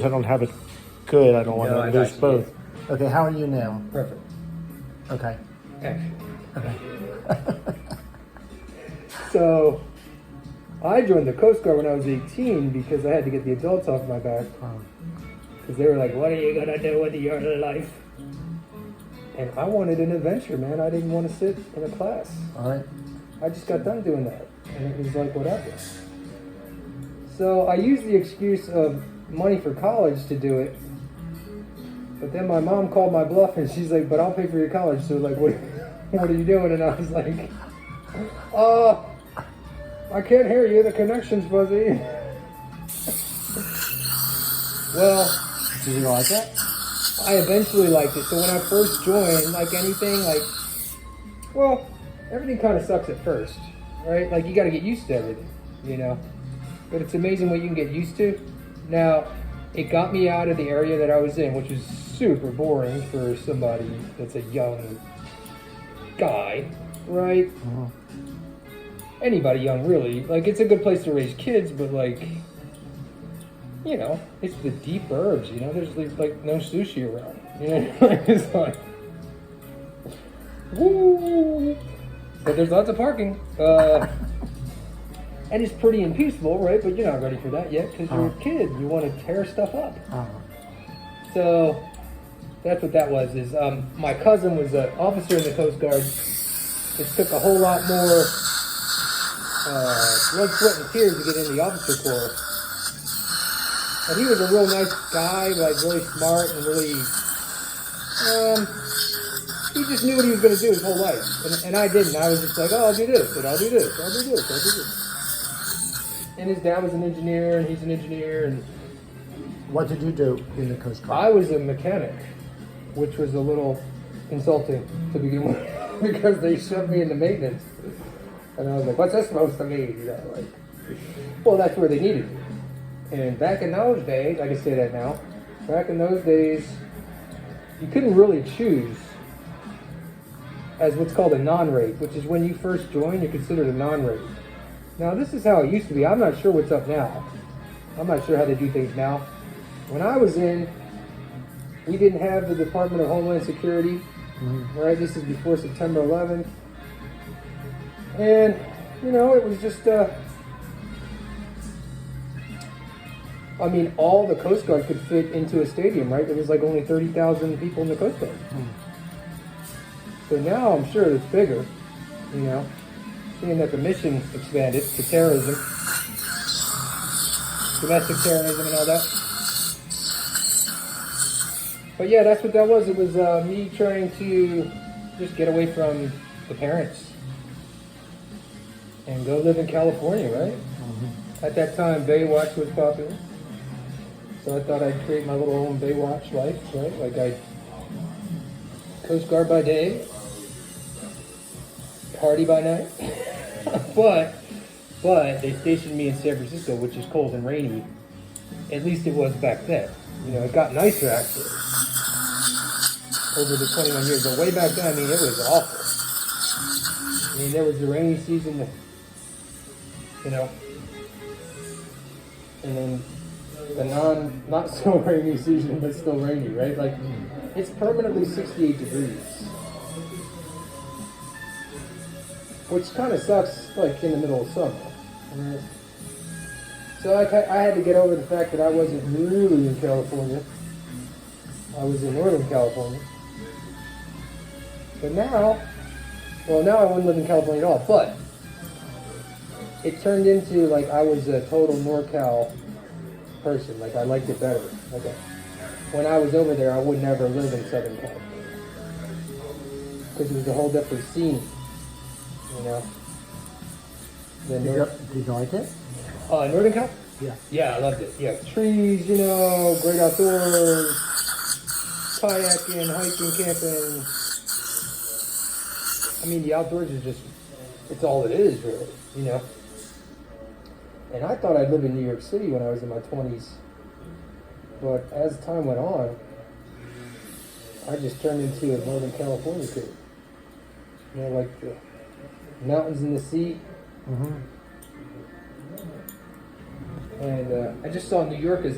I don't have it good. I don't want No, I to got lose you, both. Okay, how are you now? Perfect. Okay. Action. Okay. So, I joined the Coast Guard when I was 18 because I had to get the adults off my back. Because they were like, what are you going to do with your life? And I wanted an adventure, man. I didn't want to sit in a class. All right. I just got done doing that. And it was like, whatever. So I used the excuse of money for college to do it. But then my mom called my bluff and she's like, but I'll pay for your college. So like, what are you doing? And I was like, I can't hear you. The connection's fuzzy. Well, Did you like it? I eventually liked it. So when I first joined, like anything, well, everything kind of sucks at first, right? Like you got to get used to everything, you know? But it's amazing what you can get used to. Now, it got me out of the area that I was in, which is super boring for somebody that's a young guy, right? Mm-hmm. Anybody young, really. Like, it's a good place to raise kids, but like, you know, it's the deep burbs, you know? There's like no sushi around, you know? It's like, woo! But there's lots of parking. And it's pretty and peaceful, right? But you're not ready for that yet because you're a kid. You want to tear stuff up. So that's what that was. Is my cousin was an officer in the Coast Guard. It took a whole lot more blood, sweat, and tears to get in the officer corps. And he was a real nice guy, like really smart and really. He just knew what he was going to do his whole life, and I didn't. I was just like, oh, I'll do this, and I'll do this, I'll do this, I'll do this. And his dad was an engineer, and he's an engineer, and What did you do in the Coast Guard? I was a mechanic, which was a little insulting to begin with, because they shoved me into maintenance. And I was like, what's that supposed to mean? You know, like, well, that's where they needed me. And back in those days, I can say that now, back in those days, you couldn't really choose as what's called a non-rate, which is when you first join, you're considered a non-rate. Now, this is how it used to be. I'm not sure what's up now. I'm not sure how they do things now. When I was in, we didn't have the Department of Homeland Security, right? This is before September 11th. And, you know, it was just, I mean, all the Coast Guard could fit into a stadium, right? There was like only 30,000 people in the Coast Guard. So now I'm sure it's bigger, you know, seeing that the mission expanded to terrorism, domestic terrorism and all that. But yeah, that's what that was. It was me trying to just get away from the parents and go live in California, right? At that time, Baywatch was popular. So I thought I'd create my little own Baywatch life, right? Like I'd Coast Guard by day, party by night. but they stationed me in San Francisco, which is cold and rainy. At least it was back then. You know, it got nicer actually over the 21 years. But way back then, I mean, it was awful. I mean, there was the rainy season, you know, and then the not so rainy season, but still rainy, right? Like, it's permanently 68 degrees. Which kind of sucks, like, in the middle of summer. Right? So I had to get over the fact that I wasn't really in California. I was in Northern California. But now I wouldn't live in California at all. But it turned into, like, I was a total NorCal person. Like, I liked it better. Like, when I was over there, I would never live in Southern California. Because it was a whole different scene. You know. Did you like it? Northern Cal? Yeah. Yeah, I loved it. Yeah, trees, you know, great outdoors, kayaking, hiking, camping. I mean, the outdoors is just, it's all it is, really, you know. And I thought I'd live in New York City when I was in my 20s. But as time went on, I just turned into a Northern California kid. You know, like the mountains and the sea. And I just saw New York as a